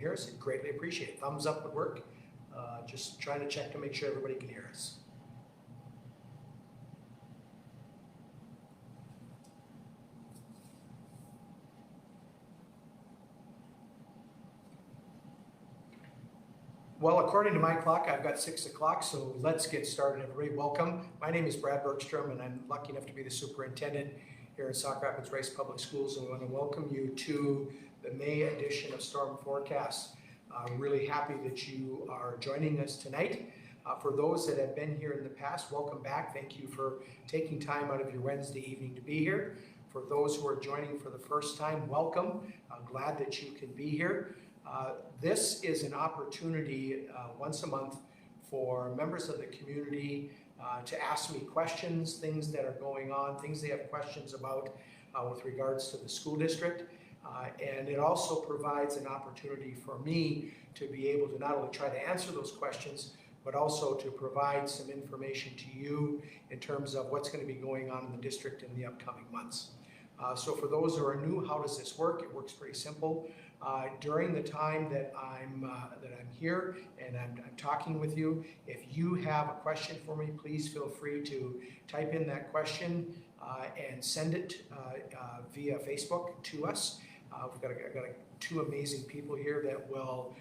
hear us, I'd greatly appreciate it. Thumbs up would work. Just trying to check to make sure everybody can hear us. Well, according to my clock, I've got 6 o'clock, so let's get started, everybody. Welcome. My name is Brad Bergstrom, and I'm lucky enough to be the superintendent here in Sauk Rapids Rice Public Schools, and we want to welcome you to the May edition of Storm Forecast. Really happy that you are joining us tonight. For those that have been here in the past, welcome back. Thank you for taking time out of your Wednesday evening to be here. For those who are joining for the first time, welcome. I'm glad that you can be here. This is an opportunity once a month for members of the community to ask me questions, things that are going on, things they have questions about with regards to the school district. And it also provides an opportunity for me to be able to not only try to answer those questions, but also to provide some information to you in terms of what's going to be going on in the district in the upcoming months. So for those who are new, how does this work? It works pretty simple. During the time that I'm here and I'm talking with you, if you have a question for me, please feel free to type in that question and send it via Facebook to us. I've got two amazing people here that will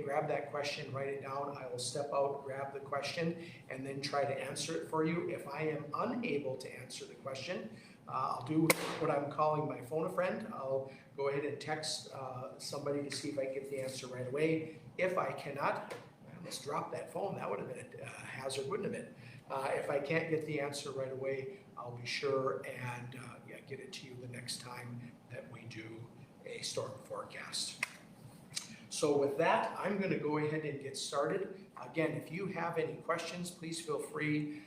grab that question, write it down. I will step out, grab the question, and then try to answer it for you. If I am unable to answer the question, I'll do what I'm calling my phone a friend. I'll go ahead and text somebody to see if I get the answer right away. If I cannot, I almost dropped that phone. That would have been a hazard, wouldn't it? If I can't get the answer right away, I'll be sure and get it to you the next time that we do a storm forecast. So with that, I'm going to go ahead and get started. Again, if you have any questions, please feel free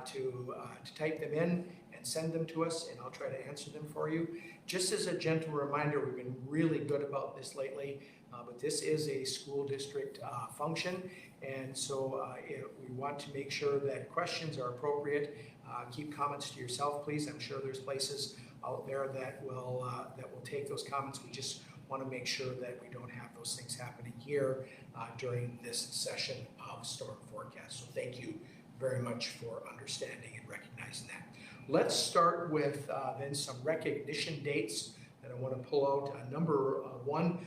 to type them in and send them to us, and I'll try to answer them for you. Just as a gentle reminder, we've been really good about this lately, but this is a school district function, and so we want to make sure that questions are appropriate. Keep comments to yourself, please. I'm sure there's places out there that will take those comments. We just want to make sure that we don't have those things happening here during this session of Storm Forecast. So thank you very much for understanding and recognizing that. Let's start with then some recognition dates that I want to pull out. Number one,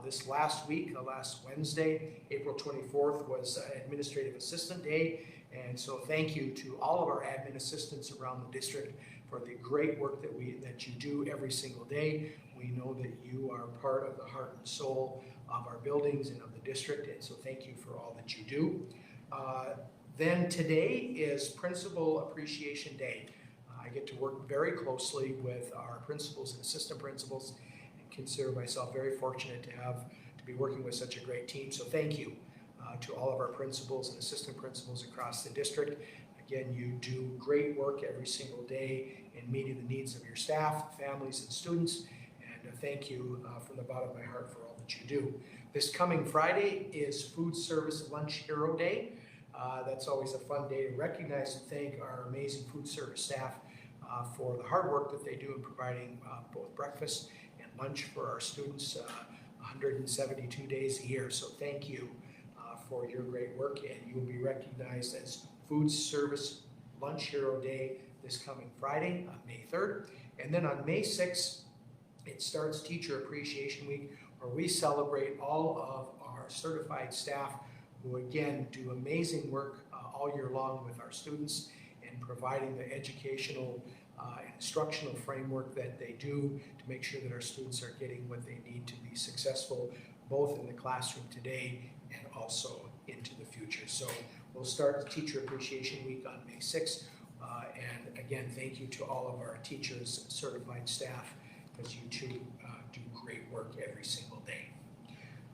this last week, last Wednesday, April 24th, was Administrative Assistant Day. And so thank you to all of our admin assistants around the district for the great work that you do every single day. We know that you are part of the heart and soul of our buildings and of the district, and so thank you for all that you do. Then today is Principal Appreciation Day. I get to work very closely with our principals and assistant principals and consider myself very fortunate to be working with such a great team. So thank you to all of our principals and assistant principals across the district. Again, you do great work every single day in meeting the needs of your staff, families, and students. And thank you from the bottom of my heart for all that you do. This coming Friday is Food Service Lunch Hero Day. That's always a fun day to recognize and thank our amazing food service staff for the hard work that they do in providing both breakfast and lunch for our students 172 days a year. So thank you for your great work, and you will be recognized as Food Service Lunch Hero Day this coming Friday, May 3rd. And then on May 6th, it starts Teacher Appreciation Week, where we celebrate all of our certified staff who, again, do amazing work all year long with our students and providing the educational and instructional framework that they do to make sure that our students are getting what they need to be successful, both in the classroom today and also into the future. So we'll start the Teacher Appreciation Week on May 6th. And again, thank you to all of our teachers and certified staff, because you too do great work every single day.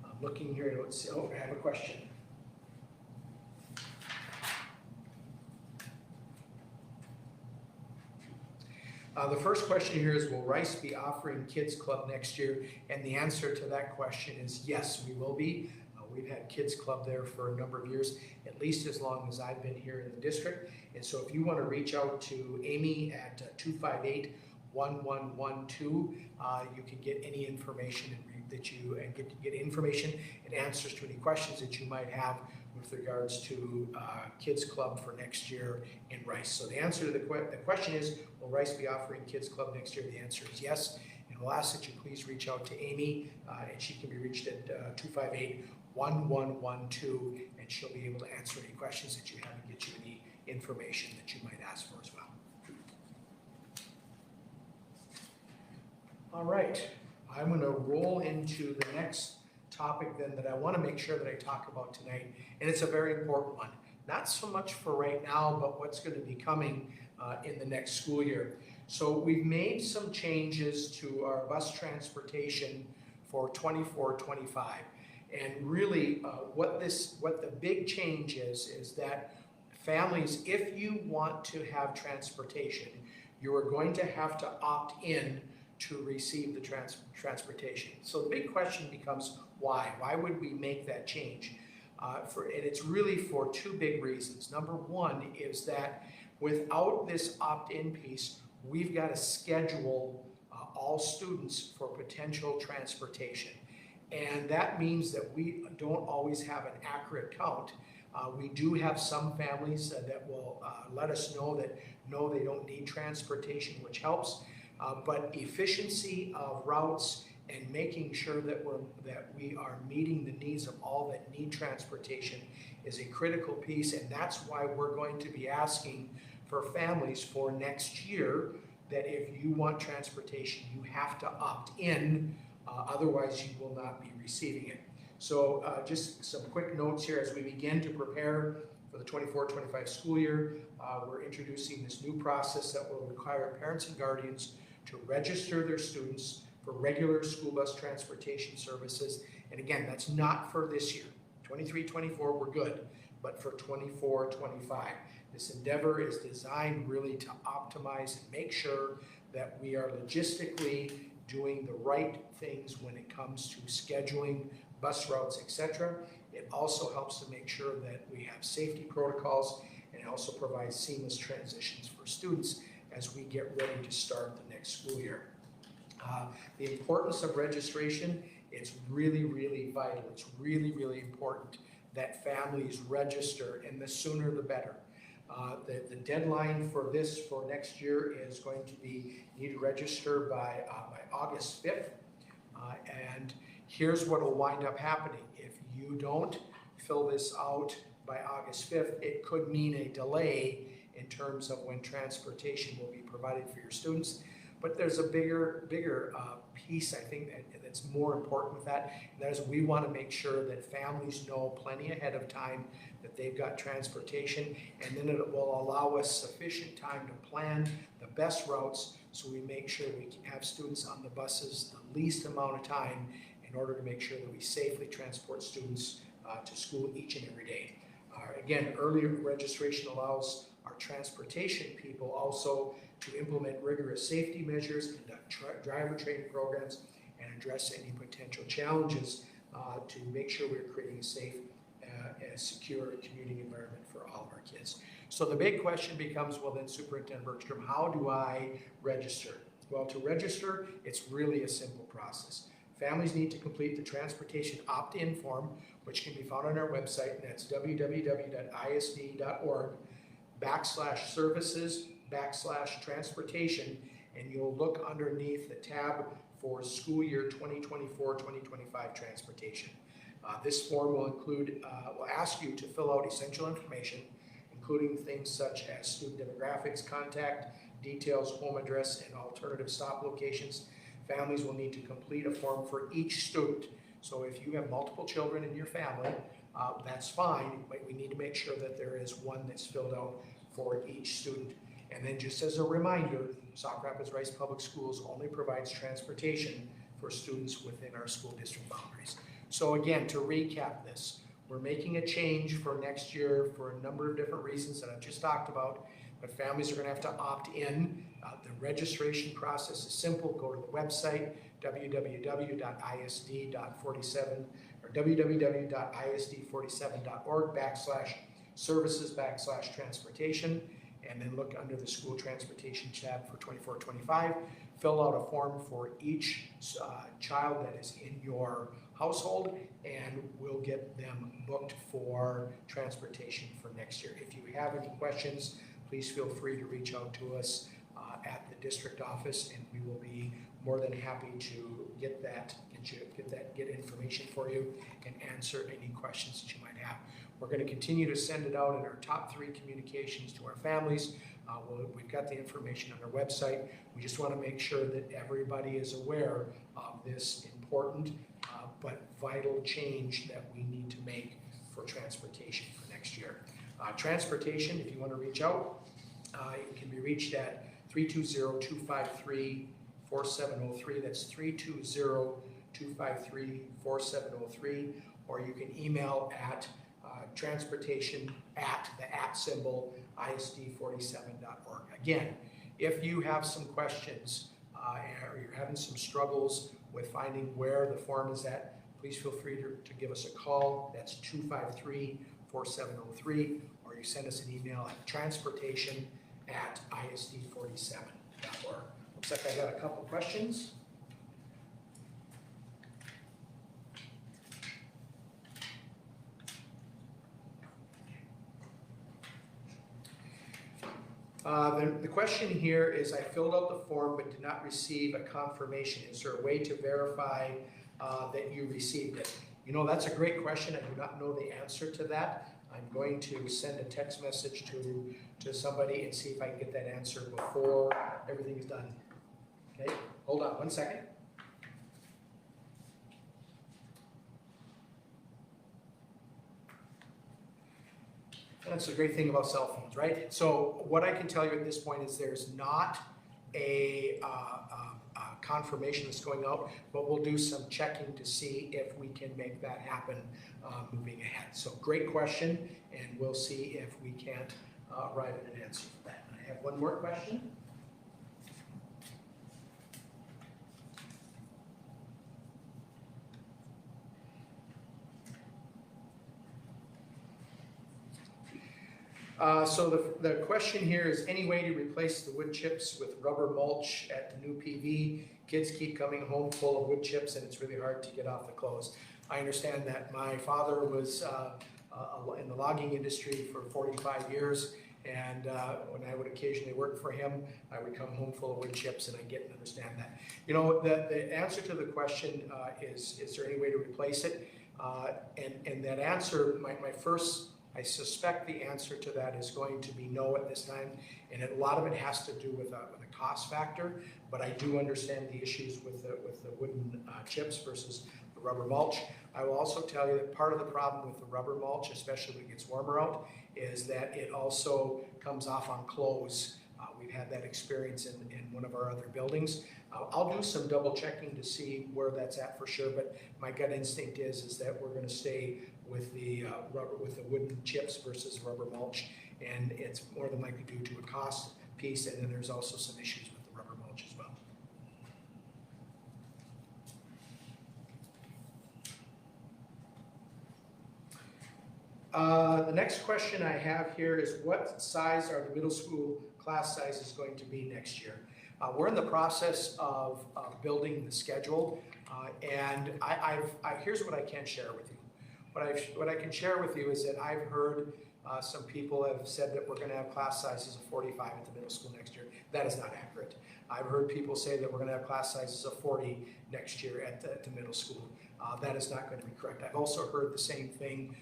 I'm looking here, let's see, I have a question. The first question here is, will Rice be offering Kids Club next year? And the answer to that question is yes, we will be. We've had Kids Club there for a number of years, at least as long as I've been here in the district. And so if you want to reach out to Amy at 258-1112, you can get any information and that you get information and answers to any questions that you might have with regards to Kids Club for next year in Rice. So the answer to the question is, will Rice be offering Kids Club next year? The answer is yes. And we'll ask that you please reach out to Amy, and she can be reached at 258-1112, and she'll be able to answer any questions that you have and get you any information that you might ask for as well. All right, I'm going to roll into the next topic then that I want to make sure that I talk about tonight, and it's a very important one. Not so much for right now, but what's going to be coming in the next school year. So we've made some changes to our bus transportation for 24-25, and really what the big change is that families, if you want to have transportation, you are going to have to opt in to receive the transportation. So the big question becomes why? Why would we make that change? And it's really for two big reasons. Number one is that without this opt-in piece, we've got to schedule all students for potential transportation. And that means that we don't always have an accurate count. We do have some families that will let us know that no, they don't need transportation, which helps. But efficiency of routes and making sure that we are meeting the needs of all that need transportation is a critical piece, and that's why we're going to be asking for families for next year that if you want transportation, you have to opt in, otherwise you will not be receiving it. So just some quick notes here as we begin to prepare for the 24-25 school year. We're introducing this new process that will require parents and guardians to register their students for regular school bus transportation services. And again, that's not for this year. 23-24, we're good, but for 24-25. This endeavor is designed really to optimize and make sure that we are logistically doing the right things when it comes to scheduling bus routes, etc. It also helps to make sure that we have safety protocols, and it also provides seamless transitions for students as we get ready to start the next school year. The importance of registration, it's really, really vital. It's really, really important that families register, and the sooner the better. The deadline for this for next year is going to be, you need to register by August 5th. And here's what will wind up happening. If you don't fill this out by August 5th, it could mean a delay in terms of when transportation will be provided for your students. But there's a bigger piece, I think, that's more important with that. And that is we want to make sure that families know plenty ahead of time that they've got transportation, and then it will allow us sufficient time to plan the best routes so we make sure we can have students on the buses the least amount of time in order to make sure that we safely transport students to school each and every day. Again, early registration allows our transportation people also to implement rigorous safety measures, conduct driver training programs, and address any potential challenges to make sure we're creating a safe and secure commuting environment for all of our kids. So the big question becomes, well then, Superintendent Bergstrom, how do I register? Well, to register, it's really a simple process. Families need to complete the transportation opt-in form, which can be found on our website, and that's www.isd.org/services/transportation, and you'll look underneath the tab for school year 2024-2025 transportation. This form will ask you to fill out essential information, including things such as student demographics, contact details, home address, and alternative stop locations. Families will need to complete a form for each student. So if you have multiple children in your family, that's fine, but we need to make sure that there is one that's filled out for each student. And then just as a reminder, Sauk Rapids Rice Public Schools only provides transportation for students within our school district boundaries. So again, to recap this, we're making a change for next year for a number of different reasons that I've just talked about, but families are going to have to opt in. The registration process is simple. Go to the website, www.isd.47 or www.isd47.org/services/transportation. and then look under the school transportation tab for 24-25. Fill out a form for each child that is in your household, and we'll get them booked for transportation for next year. If you have any questions, please feel free to reach out to us at the district office, and we will be more than happy to get information for you and answer any questions that you might have. We're going to continue to send it out in our top 3 communications to our families. We've got the information on our website. We just want to make sure that everybody is aware of this important but vital change that we need to make for transportation for next year. Transportation, if you want to reach out, it can be reached at 320-253-4703. That's 320-253-4703. Or you can email at transportation at the symbol isd47.org. Again, if you have some questions or you're having some struggles with finding where the form is at, please feel free to give us a call. That's 253-4703, or you send us an email at transportation at isd47.org. Looks like I got a couple questions. The question here is, I filled out the form but did not receive a confirmation. Is there a way to verify that you received it? You know, that's a great question. I do not know the answer to that. I'm going to send a text message to somebody and see if I can get that answer before everything is done. Okay, hold on 1 second. That's the great thing about cell phones, right? So what I can tell you at this point is there's not a confirmation that's going out, but we'll do some checking to see if we can make that happen moving ahead. So great question, and we'll see if we can't write an answer for that. I have one more question. So the question here is, any way to replace the wood chips with rubber mulch at the new PV? Kids keep coming home full of wood chips and it's really hard to get off the clothes. I understand that. My father was in the logging industry for 45 years, and when I would occasionally work for him, I would come home full of wood chips, and I get and understand that. You know, the answer to the question is there any way to replace it? And that answer, I suspect the answer to that is going to be no at this time, and a lot of it has to do with a cost factor, but I do understand the issues with the wooden chips versus the rubber mulch. I will also tell you that part of the problem with the rubber mulch, especially when it gets warmer out, is that it also comes off on clothes. We've had that experience in one of our other buildings. I'll do some double checking to see where that's at for sure, but my gut instinct is that we're going to stay with the wooden chips versus rubber mulch, and it's more than likely due to a cost piece, and then there's also some issues with the rubber mulch as well. The next question I have here is, what size are the middle school class sizes going to be next year? We're in the process of building the schedule, and here's what I can share with you. What I can share with you is that I've heard some people have said that we're going to have class sizes of 45 at the middle school next year. That is not accurate. I've heard people say that we're going to have class sizes of 40 next year at the middle school. That is not going to be correct. I've also heard the same thing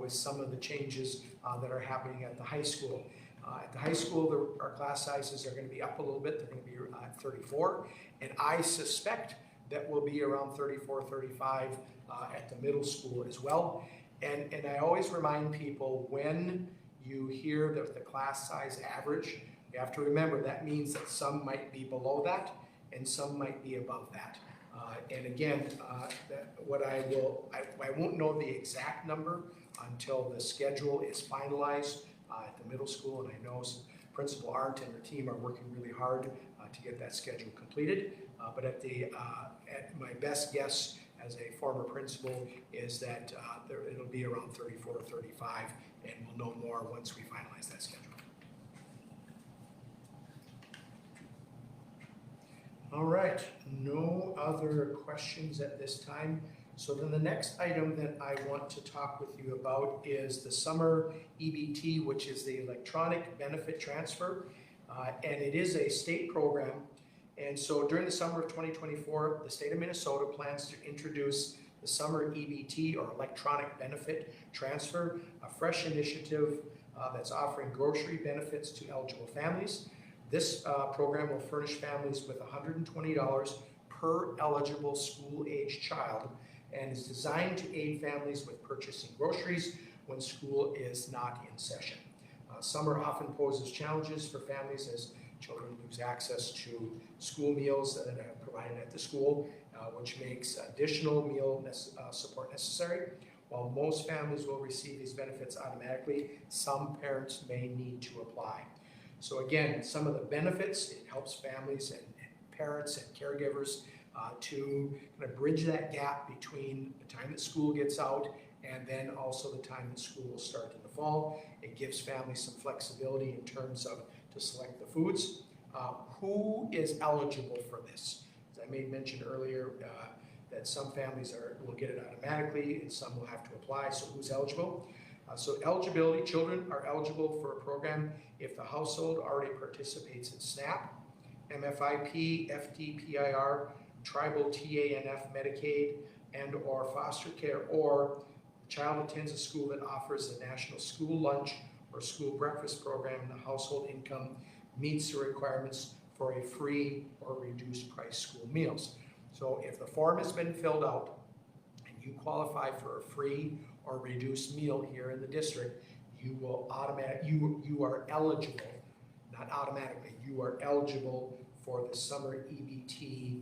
with some of the changes that are happening at the high school. At the high school, our class sizes are going to be up a little bit. They're going to be at 34, and I suspect that will be around 34, 35 at the middle school as well. And I always remind people, when you hear the class size average, you have to remember that means that some might be below that and some might be above that. And again, I won't know the exact number until the schedule is finalized at the middle school, and I know Principal Arndt and her team are working really hard to get that schedule completed. But at my best guess as a former principal is that it'll be around 34 or 35, and we'll know more once we finalize that schedule. All right, no other questions at this time. So then the next item that I want to talk with you about is the summer EBT, which is the electronic benefit transfer. And it is a state program. And so during the summer of 2024, the state of Minnesota plans to introduce the summer EBT, or electronic benefit transfer, a fresh initiative that's offering grocery benefits to eligible families. This program will furnish families with $120 per eligible school-age child and is designed to aid families with purchasing groceries when school is not in session. Summer often poses challenges for families as children lose access to school meals that are provided at the school, which makes additional meal support necessary. While most families will receive these benefits automatically, some parents may need to apply. So again, some of the benefits, it helps families and parents and caregivers to kind of bridge that gap between the time that school gets out and then also the time that school will start in the fall. It gives families some flexibility in terms of to select the foods. Who is eligible for this? As I made mention earlier, that some families will get it automatically and some will have to apply, so who's eligible? So eligibility, children are eligible for a program if the household already participates in SNAP, MFIP, FDPIR, Tribal TANF Medicaid, and or foster care, or the child attends a school that offers a national school lunch or school breakfast program and the household income meets the requirements for a free or reduced price school meals. So if the form has been filled out and you qualify for a free or reduced meal here in the district, you are eligible, not automatically, you are eligible for the summer EBT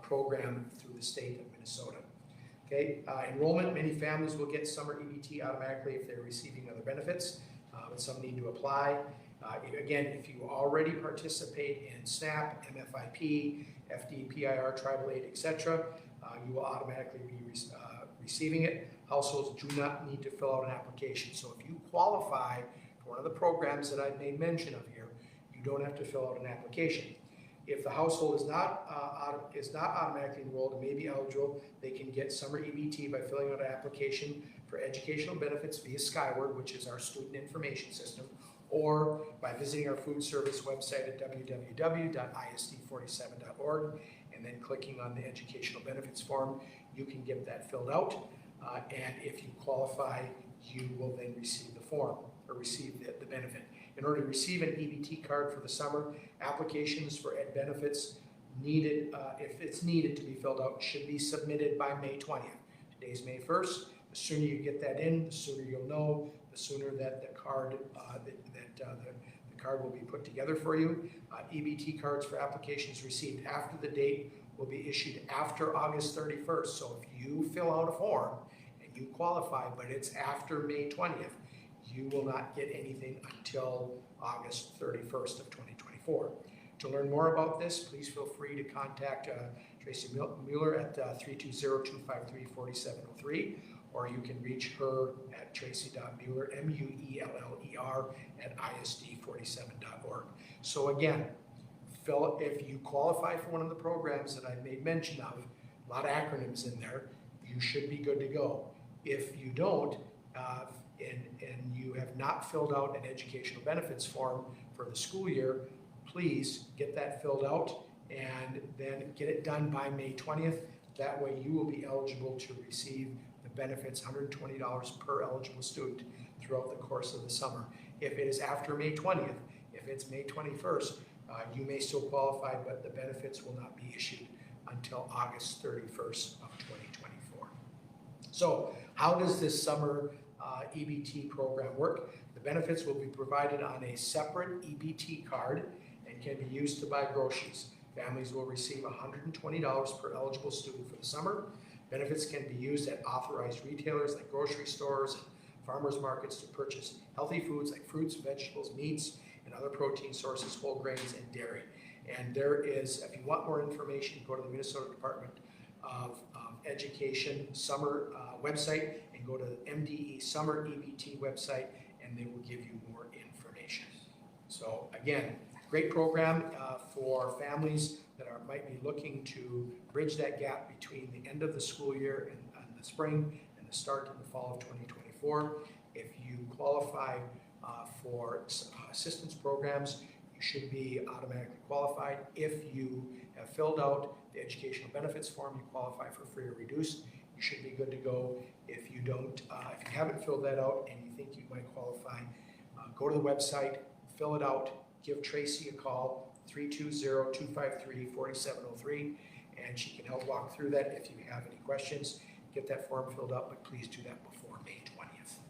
program through the state of Minnesota. Okay, enrollment, many families will get summer EBT automatically if they're receiving other benefits, but some need to apply. Again, if you already participate in SNAP, MFIP, FDPIR, Tribal Aid, etc., you will automatically be receiving it. Households do not need to fill out an application. So if you qualify for one of the programs that I've made mention of here, you don't have to fill out an application. If the household is not automatically enrolled and may be eligible, they can get summer EBT by filling out an application for educational benefits via Skyward, which is our student information system, or by visiting our food service website at www.isd47.org and then clicking on the educational benefits form. You can get that filled out, and if you qualify, you will then receive the form or receive the benefit. In order to receive an EBT card for the summer, applications for ed benefits needed, if it's needed to be filled out, should be submitted by May 20th. Today's May 1st. The sooner you get that in, the sooner you'll know, the sooner that the card the card will be put together for you. EBT cards for applications received after the date will be issued after August 31st. So if you fill out a form and you qualify, but it's after May 20th, you will not get anything until August 31st of 2024. To learn more about this, please feel free to contact Tracy Mueller at 320-253-4703, or you can reach her at tracy.mueller, M-U-E-L-L-E-R, at isd47.org. So again, if you qualify for one of the programs that I've made mention of, a lot of acronyms in there, you should be good to go. If you don't, and you have not filled out an educational benefits form for the school year, please get that filled out and then get it done by May 20th. That way you will be eligible to receive the benefits, $120 per eligible student throughout the course of the summer. If it is after May 20th, if it's May 21st, you may still qualify, but the benefits will not be issued until August 31st of 2024. So how does this summer EBT program work? The benefits will be provided on a separate EBT card and can be used to buy groceries. Families will receive $120 per eligible student for the summer. Benefits can be used at authorized retailers like grocery stores and farmers markets to purchase healthy foods like fruits, vegetables, meats, and other protein sources, whole grains, and dairy. And there is, if you want more information, go to the Minnesota Department of Education summer website and go to the MDE Summer EBT website, and they will give you more information. So again, Great program for families that might be looking to bridge that gap between the end of the school year and the spring and the start of the fall of 2024. If you qualify for assistance programs, you should be automatically qualified. If you have filled out the educational benefits form, you qualify for free or reduced. You should be good to go. If you don't, if you haven't filled that out and you think you might qualify, go to the website, fill it out, give Tracy a call, 320-253-4703, and she can help walk through that. If you have any questions, get that form filled out, but please do that before May 20th.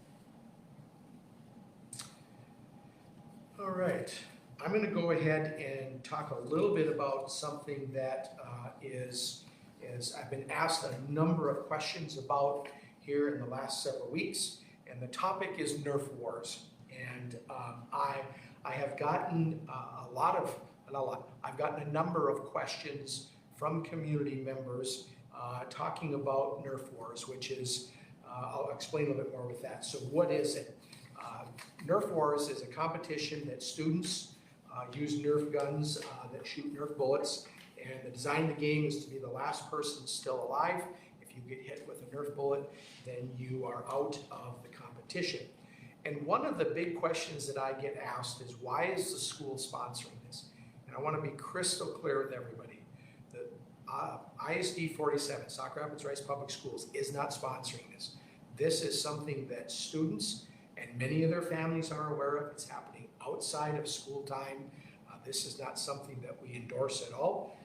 All right, I'm going to go ahead and talk a little bit about something that I've been asked a number of questions about here in the last several weeks, and the topic is Nerf wars. And I have gotten I've gotten a number of questions from community members talking about Nerf wars, which is, I'll explain a little bit more with that. So what is it? Nerf wars is a competition that students use Nerf guns that shoot Nerf bullets, and the design of the game is to be the last person still alive. If you get hit with a Nerf bullet, then you are out of the competition. And one of the big questions that I get asked is, why is the school sponsoring this? And I want to be crystal clear with everybody. The ISD 47, Sauk Rapids Rice Public Schools, is not sponsoring this. This is something that students and many of their families are aware of. It's happening outside of school time. This is not something that we endorse at all.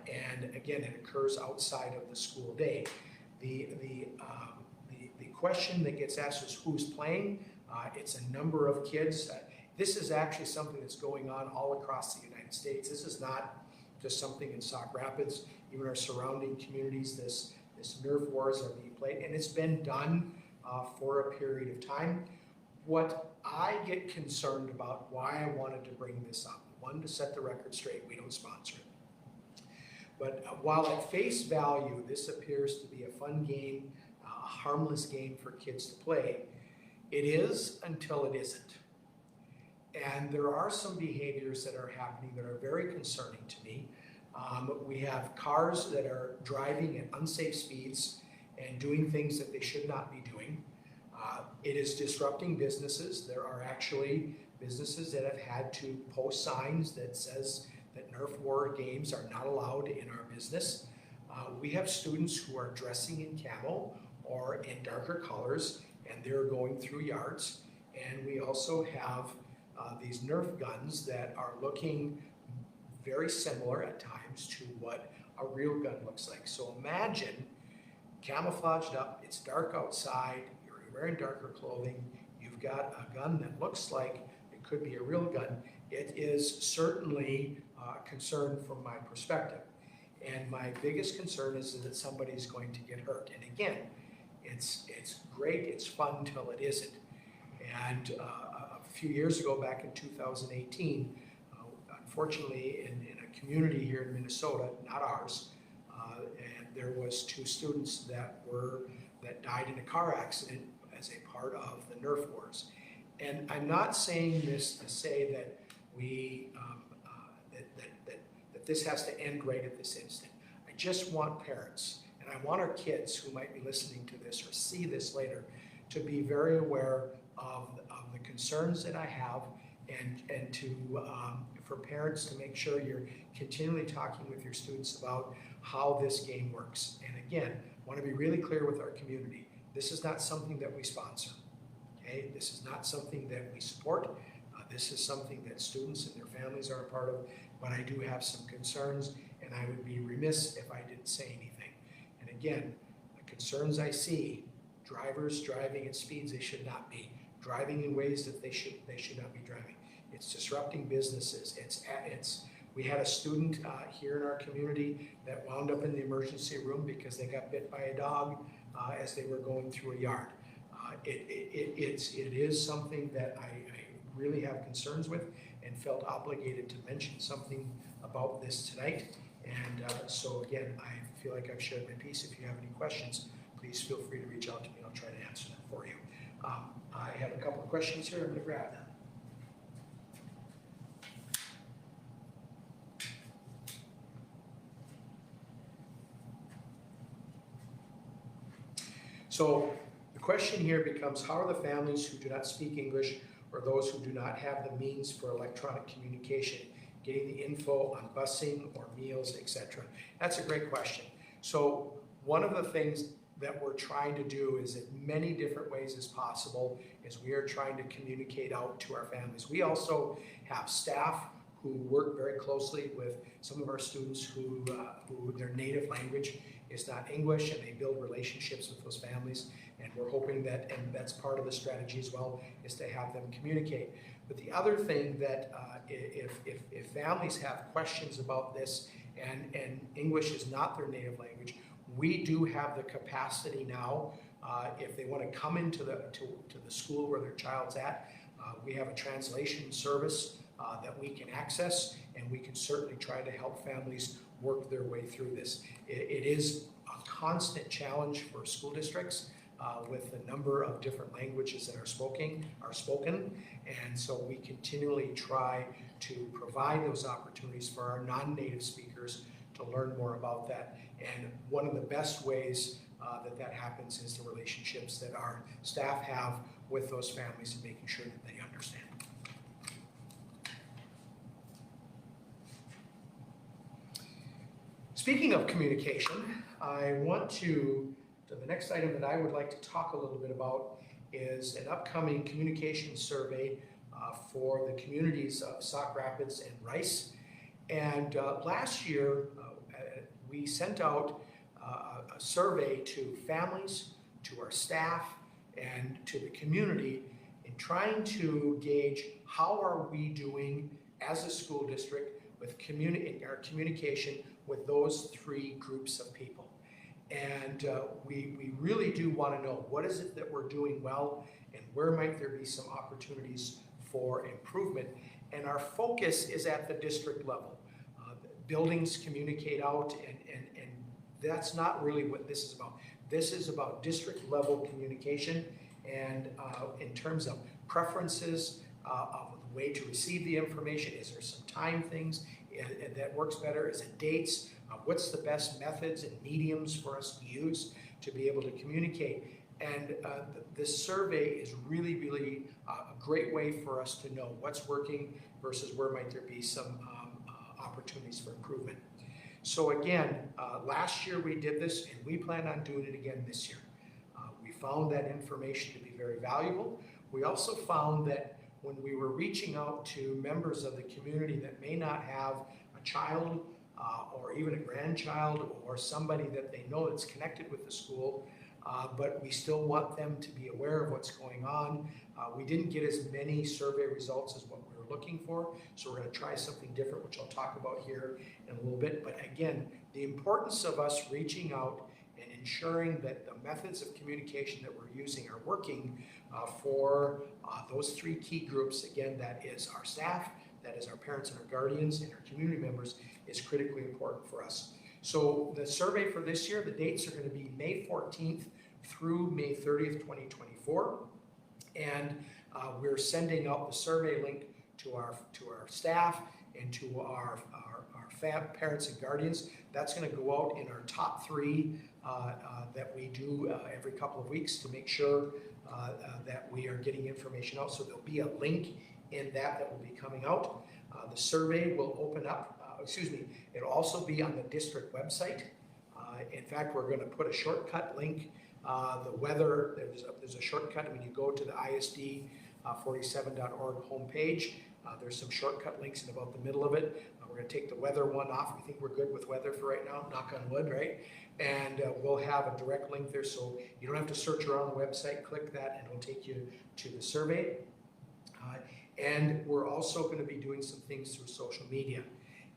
And again, it occurs outside of the school day. The question that gets asked is, who's playing? It's a number of kids. This is actually something that's going on all across the United States. This is not just something in Sauk Rapids. Even our surrounding communities, this Nerf wars are being played, and it's been done for a period of time. What I get concerned about, why I wanted to bring this up, one, to set the record straight, we don't sponsor it. But while at face value, this appears to be a fun game, a harmless game for kids to play, it is until it isn't. And there are some behaviors that are happening that are very concerning to me. We have cars that are driving at unsafe speeds and doing things that they should not be doing. It is disrupting businesses. There are actually businesses that have had to post signs that says that Nerf war games are not allowed in our business. We have students who are dressing in camo or in darker colors, and they're going through yards. And we also have these Nerf guns that are looking very similar at times to what a real gun looks like. So imagine camouflaged up, it's dark outside, you're wearing darker clothing, you've got a gun that looks like it could be a real gun. It is certainly a concern from my perspective. And my biggest concern is that somebody's going to get hurt. And again, it's great, it's fun till it isn't. And a few years ago, back in 2018, unfortunately in a community here in Minnesota, not ours, and there was 2 students that died in a car accident as a part of the Nerf wars. And I'm not saying this to say that that this has to end right at this instant. I just want parents, and I want our kids who might be listening to this or see this later, to be very aware of the concerns that I have, and to for parents to make sure you're continually talking with your students about how this game works. And again, I want to be really clear with our community. This is not something that we sponsor. Okay? This is not something that we support. This is something that students and their families are a part of, but I do have some concerns, and I would be remiss if I didn't say anything. And again, the concerns I see, drivers driving at speeds they should not be, driving in ways that they should not be driving. It's disrupting businesses. We had a student here in our community that wound up in the emergency room because they got bit by a dog as they were going through a yard. It is something that I really have concerns with, and felt obligated to mention something about this tonight. And so again, I feel like I've shared my piece. If you have any questions, please feel free to reach out to me. I'll try to answer them for you. I have a couple of questions here. I'm going to grab them. So the question here becomes, how are the families who do not speak English or those who do not have the means for electronic communication getting the info on busing or meals, etc.? That's a great question. So one of the things that we're trying to do is in many different ways as possible is we are trying to communicate out to our families. We also have staff who work very closely with some of our students who their native language is not English, and they build relationships with those families. And we're hoping that, and that's part of the strategy as well, is to have them communicate. But the other thing that if families have questions about this and English is not their native language, we do have the capacity now, if they want to come into the school where their child's at, we have a translation service that we can access, and we can certainly try to help families work their way through this. It is a constant challenge for school districts with the number of different languages that are spoken, and so we continually try to provide those opportunities for our non-native speakers to learn more about that. And one of the best ways that happens is the relationships that our staff have with those families and making sure that they understand. Speaking of communication, I want to, the next item that I would like to talk a little bit about is an upcoming communication survey for the communities of Sauk Rapids and Rice. And last year, we sent out a survey to families, to our staff, and to the community in trying to gauge how are we doing as a school district with our communication with those three groups of people. And we really do want to know what is it that we're doing well and where might there be some opportunities for improvement. And our focus is at the district level. Buildings communicate out, and that's not really what this is about. This is about district level communication, and in terms of preferences, of the way to receive the information, is there some time things that works better? Is it dates? What's the best methods and mediums for us to use to be able to communicate? And this survey is really a great way for us to know what's working versus where might there be some opportunities for improvement. So again, last year we did this, and we plan on doing it again this year. We found that information to be very valuable. We also found that when we were reaching out to members of the community that may not have a child or even a grandchild or somebody that they know that's connected with the school, but we still want them to be aware of what's going on. We didn't get as many survey results as what we were looking for, so we're going to try something different, which I'll talk about here in a little bit. But again, the importance of us reaching out and ensuring that the methods of communication that we're using are working for those three key groups. Again, that is our staff, that is our parents and our guardians, and our community members, is critically important for us. So the survey for this year, the dates are going to be May 14th through May 30th, 2024. And we're sending out the survey link to our staff and to our parents and guardians. That's going to go out in our top three that we do every couple of weeks to make sure that we are getting information out. So there'll be a link in that will be coming out. The survey will open up, it'll also be on the district website. In fact, we're going to put a shortcut link. The weather, there's a shortcut when you go to the ISD47.org homepage. There's some shortcut links in about the middle of it. We're going to take the weather one off. We think we're good with weather for right now, knock on wood, right? And we'll have a direct link there, so you don't have to search around the website. Click that and it'll take you to the survey. And we're also going to be doing some things through social media.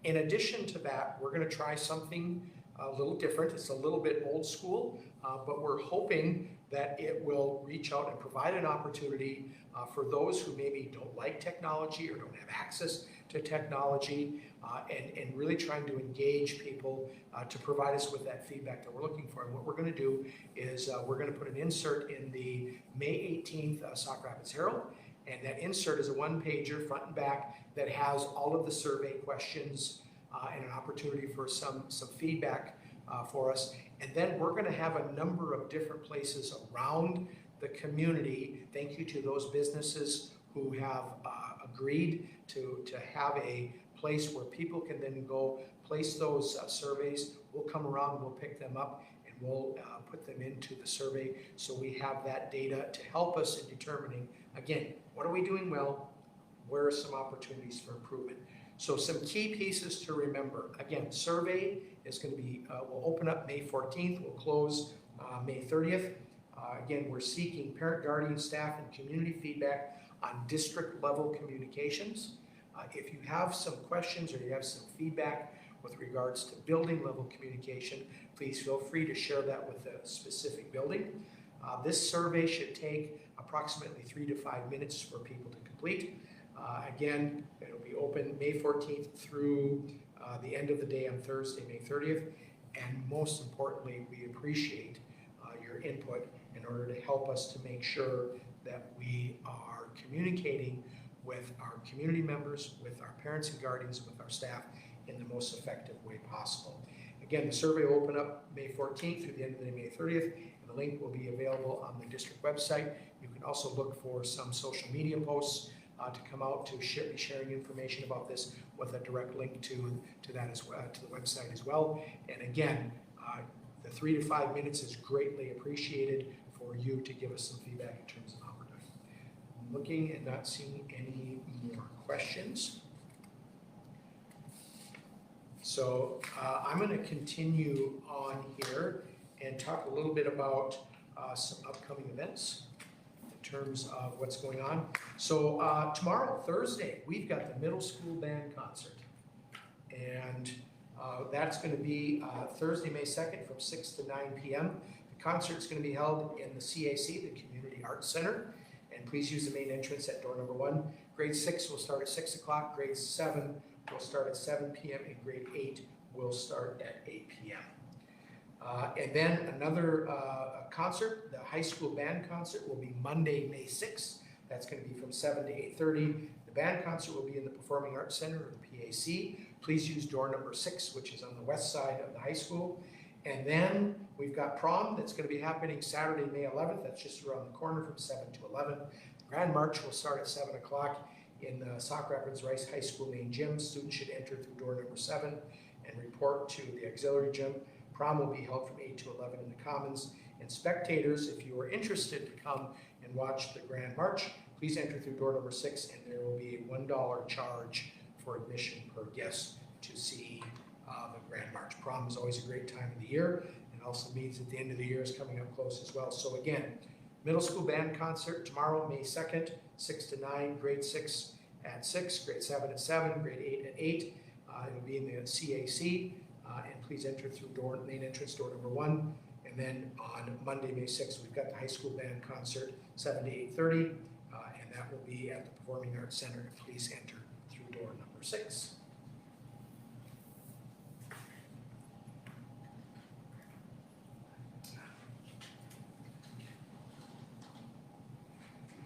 In addition to that, we're going to try something a little different. It's a little bit old school, but we're hoping that it will reach out and provide an opportunity for those who maybe don't like technology or don't have access to technology, and really trying to engage people to provide us with that feedback that we're looking for. And what we're going to do is we're going to put an insert in the May 18th Sauk Rapids Herald, and that insert is a one-pager front and back that has all of the survey questions and an opportunity for some feedback for us. And then we're going to have a number of different places around the community. Thank you to those businesses who have agreed to have a place where people can then go place those surveys. We'll come around, we'll pick them up, and we'll put them into the survey so we have that data to help us in determining, again, what are we doing well, where are some opportunities for improvement. So some key pieces to remember. Again, survey is going to be, we'll open up May 14th, we'll close May 30th. Again, we're seeking parent, guardian, staff, and community feedback on district level communications. If you have some questions or you have some feedback with regards to building level communication, please feel free to share that with a specific building. This survey should take approximately 3 to 5 minutes for people to complete. Again, it'll be open May 14th through the end of the day on Thursday, May 30th. And most importantly, we appreciate your input in order to help us to make sure that we are communicating with our community members, with our parents and guardians, with our staff in the most effective way possible. Again, the survey will open up May 14th through the end of the day, May 30th, and the link will be available on the district website. You can also look for some social media posts to come out to be sharing information about this with a direct link to that as well, to the website as well. And again, the 3 to 5 minutes is greatly appreciated for you to give us some feedback in terms of how we're doing. I'm looking and not seeing any more questions. So I'm going to continue on here and talk a little bit about some upcoming events in terms of what's going on. So tomorrow, Thursday, we've got the middle school band concert. And that's going to be Thursday, May 2nd from 6 to 9 p.m. The concert's going to be held in the CAC, the Community Arts Center. And please use the main entrance at door number 1. Grade 6 will start at 6 o'clock. Grade 7 will start at 7 p.m. and grade 8 will start at 8 p.m. And then another concert, the high school band concert, will be Monday, May 6th. That's going to be from 7 to 8:30. The band concert will be in the Performing Arts Center, or the PAC. Please use door number 6, which is on the west side of the high school. And then we've got prom that's going to be happening Saturday, May 11th. That's just around the corner from 7 to 11. The Grand March will start at 7 o'clock in the Sauk Rapids Rice High School main gym. Students should enter through door number 7 and report to the auxiliary gym. Prom will be held from 8 to 11 in the Commons. And spectators, if you are interested to come and watch the Grand March, please enter through door number 6, and there will be a $1 charge for admission per guest to see the Grand March. Prom is always a great time of the year. It also means that the end of the year is coming up close as well. So again, middle school band concert tomorrow, May 2nd, 6 to 9, grade 6 at 6, grade 7 at 7, grade 8 at 8. It'll be in the CAC, and please enter through main entrance door number 1. And then on Monday, May 6th, we've got the high school band concert, 7 to 8:30, and that will be at the Performing Arts Center. Please enter through door number 6.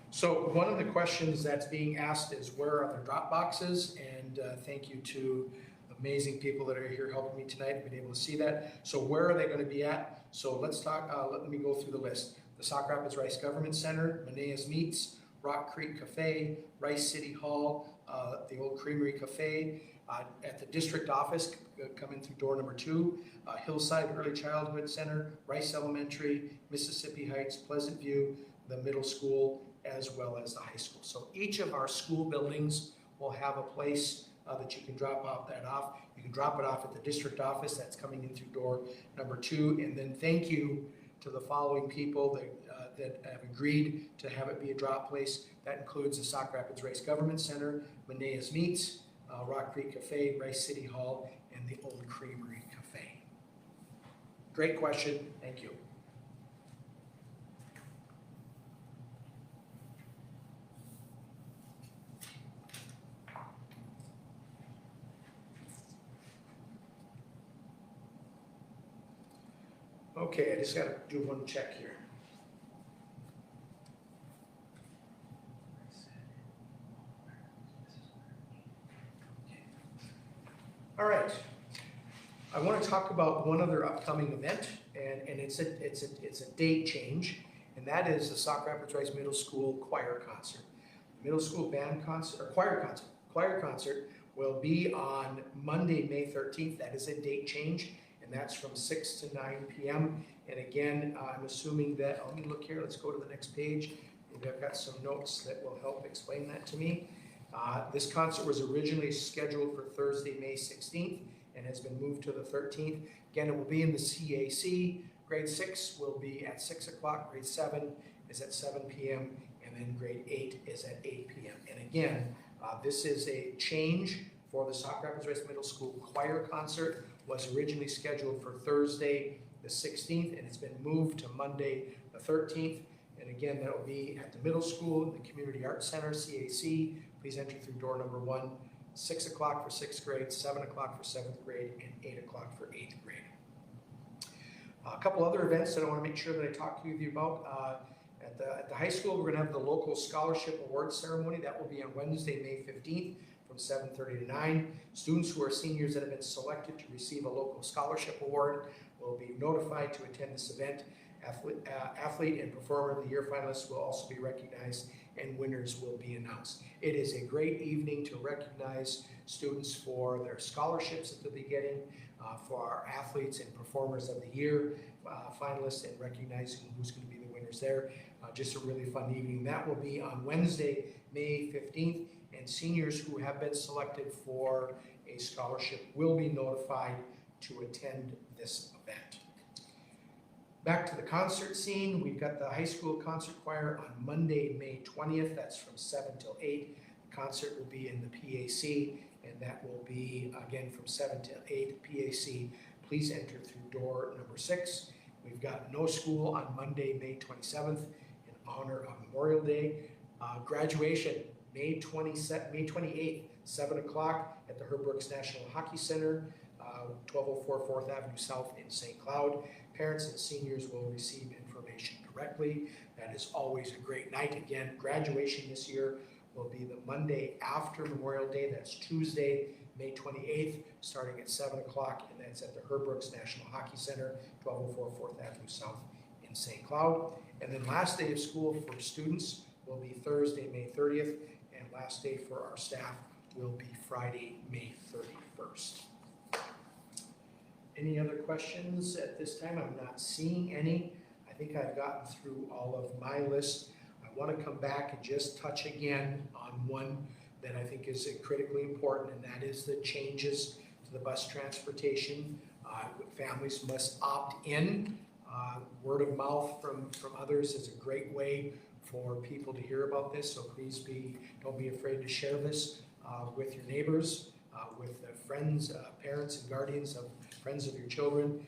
So one of the questions that's being asked is, where are the drop boxes? And thank you to amazing people that are here helping me tonight. I've been able to see that. So where are they going to be at? So let's talk, let me go through the list. The Sauk Rapids Rice Government Center, Manea's Meats, Rock Creek Cafe, Rice City Hall, the Old Creamery Cafe, at the district office, come in through door number 2, Hillside Early Childhood Center, Rice Elementary, Mississippi Heights, Pleasant View, the middle school, as well as the high school. So each of our school buildings will have a place that you can drop that off. You can drop it off at the district office. That's coming in through door number 2. And then thank you to the following people that have agreed to have it be a drop place. That includes the Sauk Rapids Rice Government Center, Manea's Meats, Rock Creek Cafe, Rice City Hall, and the Old Creamery Cafe. Great question. Thank you. Okay, I just got to do one check here. All right. I want to talk about one other upcoming event, and it's a date change, and that is the Sauk Rapids Rice Middle School choir concert. Middle school band concert, or choir concert will be on Monday, May 13th. That is a date change, and that's from 6 to 9 p.m. And again, I'm assuming that, let me look here, let's go to the next page. I've got some notes that will help explain that to me. This concert was originally scheduled for Thursday, May 16th, and has been moved to the 13th. Again, it will be in the CAC. Grade 6 will be at 6 o'clock, grade 7 is at 7 p.m., and then grade 8 is at 8 p.m. And again, this is a change for the Sauk Rapids Rice Middle School choir concert. Was originally scheduled for Thursday the 16th, and it's been moved to Monday the 13th. And again, that will be at the middle school, the Community Arts Center, CAC. Please enter through door number 1, 6 o'clock for 6th grade, 7 o'clock for 7th grade, and 8 o'clock for 8th grade. A couple other events that I want to make sure that I talk to you about. At the high school, we're going to have the local scholarship award ceremony. That will be on Wednesday, May 15th from 7:30 to 9. Students who are seniors that have been selected to receive a local scholarship award will be notified to attend this event. Athlete and Performer of the Year finalists will also be recognized, and winners will be announced. It is a great evening to recognize students for their scholarships that they'll be getting, for our Athletes and Performers of the Year finalists, and recognizing who's going to be the winners there. Just a really fun evening. That will be on Wednesday, May 15th, and seniors who have been selected for a scholarship will be notified to attend this event. Back to the concert scene, we've got the high school concert choir on Monday, May 20th. That's from 7 till 8. The concert will be in the PAC, and that will be, again, from 7 till 8. PAC, please enter through door number 6. We've got no school on Monday, May 27th, in honor of Memorial Day. Graduation, May 28th, 7 o'clock at the Herb Brooks National Hockey Center, 1204 4th Avenue South in St. Cloud. Parents and seniors will receive information directly. That is always a great night. Again, graduation this year will be the Monday after Memorial Day. That's Tuesday, May 28th, starting at 7 o'clock, and that's at the Herb Brooks National Hockey Center, 1204 4th Avenue South in St. Cloud. And then last day of school for students will be Thursday, May 30th, and last day for our staff will be Friday, May 31st. Any other questions at this time? I'm not seeing any. I think I've gotten through all of my list. I want to come back and just touch again on one that I think is critically important, and that is the changes to the bus transportation. Families must opt in. Word of mouth from others is a great way for people to hear about this, so please don't be afraid to share this with your neighbors, with friends, parents and guardians of friends of your children.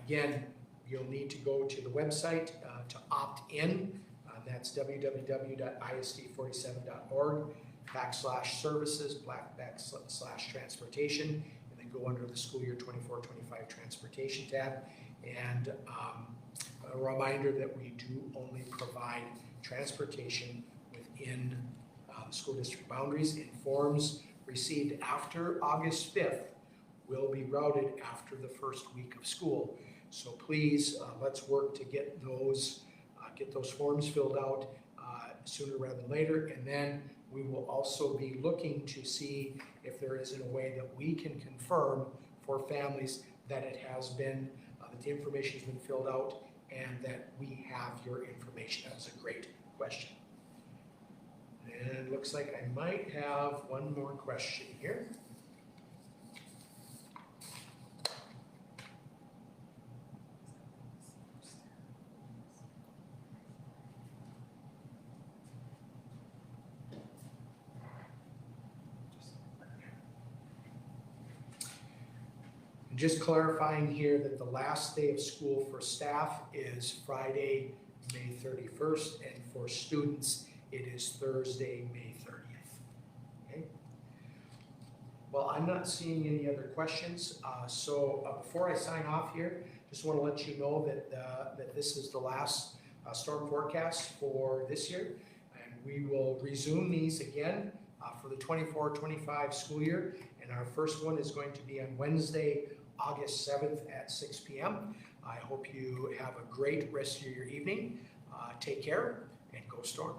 Again, you'll need to go to the website to opt in. That's www.ist47.org/services/transportation, and then go under the school year 24-25 transportation tab. And a reminder that we do only provide transportation within the school district boundaries, and forms received after August 5th will be routed after the first week of school. So please, let's work to get those forms filled out sooner rather than later. And then we will also be looking to see if there isn't a way that we can confirm for families that it has been, that the information has been filled out and that we have your information. That's a great question. And it looks like I might have one more question here. Just clarifying here that the last day of school for staff is Friday, May 31st, and for students, it is Thursday, May 30th. Okay. Well, I'm not seeing any other questions, so before I sign off here, just want to let you know that this is the last storm forecast for this year, and we will resume these again for the 24-25 school year, and our first one is going to be on Wednesday, August 7th at 6 p.m. I hope you have a great rest of your evening. Take care and go Storm.